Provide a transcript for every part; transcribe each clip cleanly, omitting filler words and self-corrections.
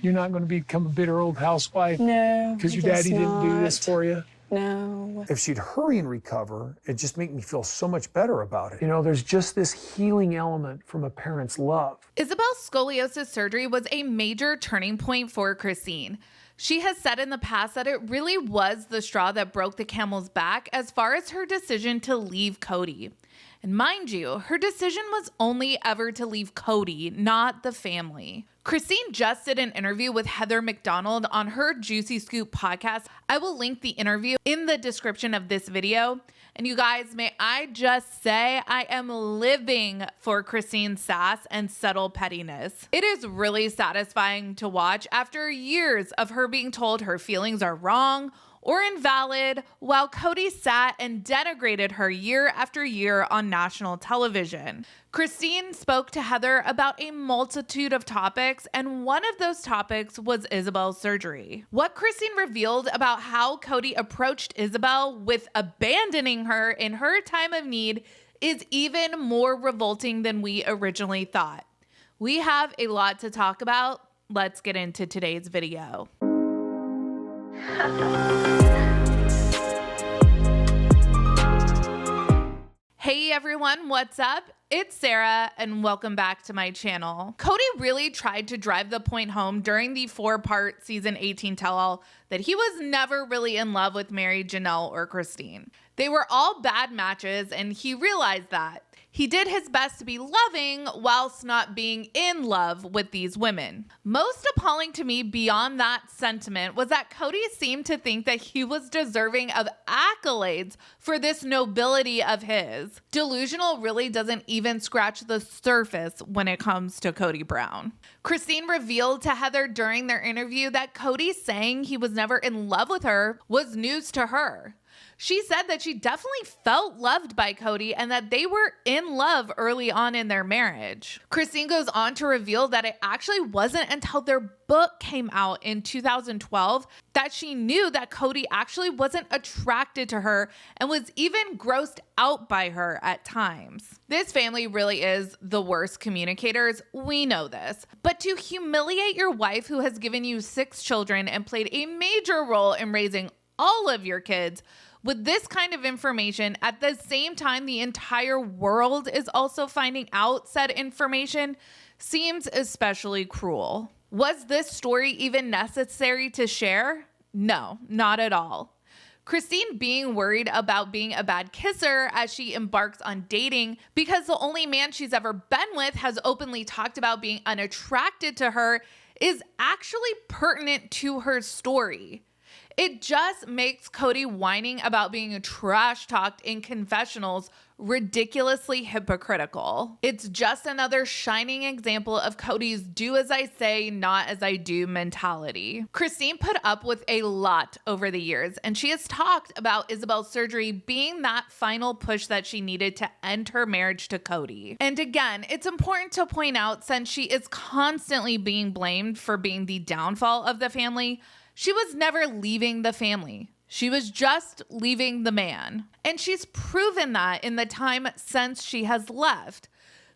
You're not going to become a bitter old housewife? No, because your daddy didn't do this for you? No. If she'd hurry and recover, it'd just make me feel so much better about it. You know, there's just this healing element from a parent's love. Ysabel's scoliosis surgery was a major turning point for Christine. She has said in the past that it really was the straw that broke the camel's back as far as her decision to leave Cody. And mind you, her decision was only ever to leave Cody, not the family. Christine just did an interview with Heather Mcdonald on her Juicy Scoop podcast. I will link the interview in the description of this video. And you guys, may I just say, I am living for Christine's sass and subtle pettiness. It is really satisfying to watch after years of her being told her feelings are wrong or invalid, while Cody sat and denigrated her year after year on national television. Christine spoke to Heather about a multitude of topics, and one of those topics was Ysabel's surgery. What Christine revealed about how Cody approached Ysabel with abandoning her in her time of need is even more revolting than we originally thought. We have a lot to talk about. Let's get into today's video. Hey everyone, what's up? It's Sarah and welcome back to my channel. Cody really tried to drive the point home during the 4-part season 18 tell-all that he was never really in love with Mary, Janelle, or Christine. They were all bad matches and he realized that. He did his best to be loving whilst not being in love with these women. Most appalling to me beyond that sentiment was that Cody seemed to think that he was deserving of accolades for this nobility of his. Delusional really doesn't even scratch the surface when it comes to Cody Brown. Christine revealed to Heather during their interview that Cody saying he was never in love with her was news to her. She said that she definitely felt loved by Cody and that they were in love early on in their marriage. Christine goes on to reveal that it actually wasn't until their book came out in 2012 that she knew that Cody actually wasn't attracted to her and was even grossed out by her at times. This family really is the worst communicators. We know this. But to humiliate your wife who has given you 6 children and played a major role in raising all of your kids with this kind of information at the same time the entire world is also finding out said information seems especially cruel. Was this story even necessary to share? No, not at all. Christine being worried about being a bad kisser as she embarks on dating because the only man she's ever been with has openly talked about being unattracted to her is actually pertinent to her story. It just makes Cody whining about being trash talked in confessionals ridiculously hypocritical. It's just another shining example of Cody's do as I say, not as I do mentality. Christine put up with a lot over the years, and she has talked about Ysabel's surgery being that final push that she needed to end her marriage to Cody. And again, it's important to point out, since she is constantly being blamed for being the downfall of the family, she was never leaving the family. She was just leaving the man. And she's proven that in the time since she has left.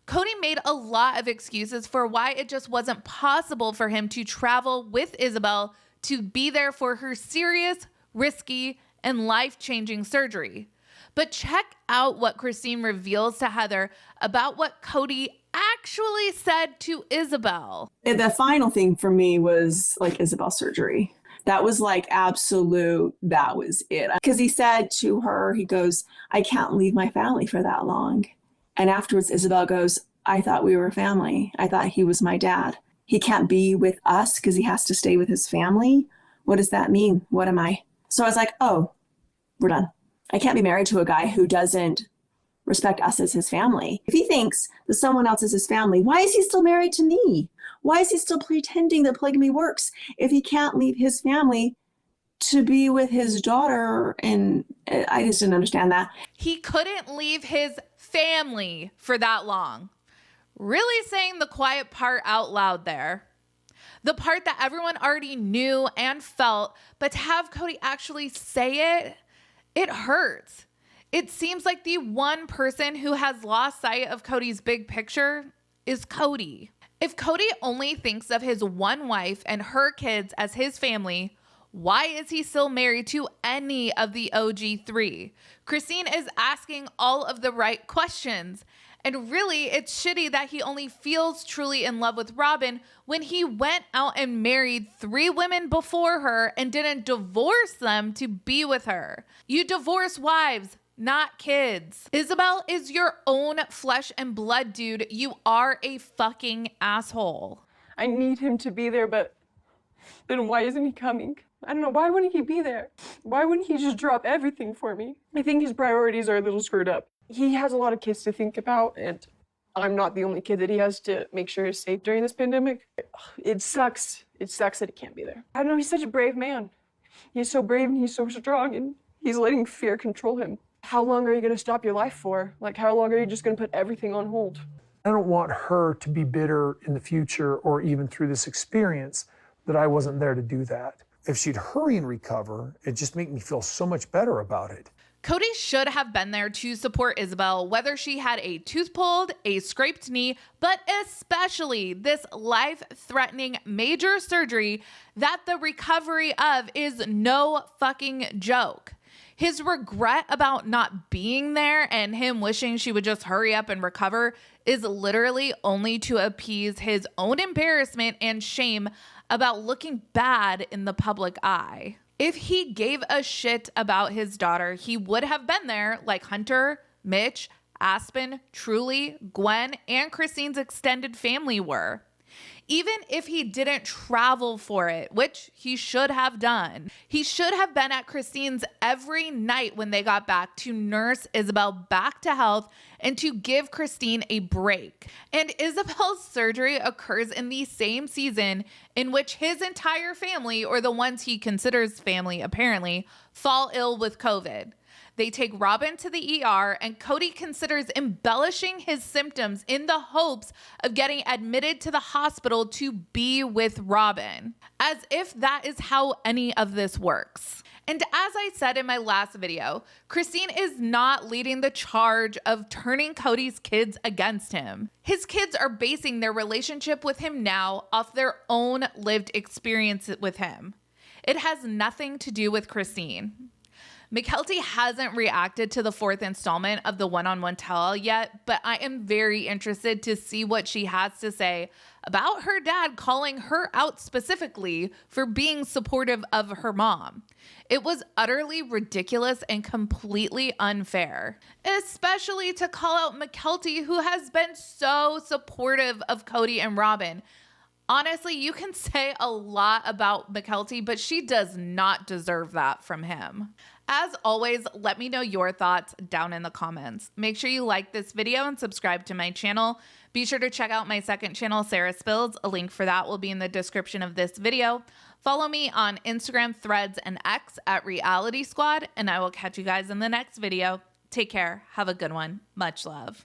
Cody made a lot of excuses for why it just wasn't possible for him to travel with Ysabel to be there for her serious, risky, and life-changing surgery. But check out what Christine reveals to Heather about what Cody actually said to Ysabel. The final thing for me was like Ysabel's surgery. That was like absolute, that was it. Because he said to her, he goes, I can't leave my family for that long. And afterwards, Ysabel goes, I thought we were family. I thought he was my dad. He can't be with us because he has to stay with his family. What does that mean? What am I? So I was like, oh, we're done. I can't be married to a guy who doesn't respect us as his family. If he thinks that someone else is his family, why is he still married to me? Why is he still pretending that polygamy works if he can't leave his family to be with his daughter? And I just didn't understand that. He couldn't leave his family for that long. Really saying the quiet part out loud there. The part that everyone already knew and felt, but to have Cody actually say it, it hurts. It seems like the one person who has lost sight of Cody's big picture is Cody. If Cody only thinks of his one wife and her kids as his family, why is he still married to any of the OG3? Christine is asking all of the right questions. And really, it's shitty that he only feels truly in love with Robin when he went out and married 3 women before her and didn't divorce them to be with her. You divorce wives, not kids. Ysabel is your own flesh and blood, dude. You are a fucking asshole. I need him to be there, but then why isn't he coming? I don't know, why wouldn't he be there? Why wouldn't he just drop everything for me? I think his priorities are a little screwed up. He has a lot of kids to think about, and I'm not the only kid that he has to make sure is safe during this pandemic. It sucks. It sucks that he can't be there. I don't know, he's such a brave man. He's so brave and he's so strong, and he's letting fear control him. How long are you gonna stop your life for? Like, how long are you just gonna put everything on hold? I don't want her to be bitter in the future or even through this experience that I wasn't there to do that. If she'd hurry and recover, it'd just make me feel so much better about it. Cody should have been there to support Ysabel, whether she had a tooth pulled, a scraped knee, but especially this life-threatening major surgery that the recovery of is no fucking joke. His regret about not being there and him wishing she would just hurry up and recover is literally only to appease his own embarrassment and shame about looking bad in the public eye. If he gave a shit about his daughter, he would have been there like Hunter, Mitch, Aspen, Truly, Gwen, and Christine's extended family were. Even if he didn't travel for it, which he should have done, he should have been at Christine's every night when they got back to nurse Ysabel back to health and to give Christine a break. And Ysabel's surgery occurs in the same season in which his entire family, or the ones he considers family apparently, fall ill with COVID. They take Robin to the ER, and Cody considers embellishing his symptoms in the hopes of getting admitted to the hospital to be with Robin, as if that is how any of this works. And as I said in my last video, Christine is not leading the charge of turning Cody's kids against him. His kids are basing their relationship with him now off their own lived experience with him. It has nothing to do with Christine. Mykelti hasn't reacted to the 4th installment of the one-on-one tell-all yet, but I am very interested to see what she has to say about her dad calling her out specifically for being supportive of her mom. It was utterly ridiculous and completely unfair, especially to call out Mykelti, who has been so supportive of Cody and Robin. Honestly, you can say a lot about Mykelti, but she does not deserve that from him. As always, let me know your thoughts down in the comments. Make sure you like this video and subscribe to my channel. Be sure to check out my second channel, Sarah Spills. A link for that will be in the description of this video. Follow me on Instagram, Threads, and X at Reality Squad, and I will catch you guys in the next video. Take care. Have a good one. Much love.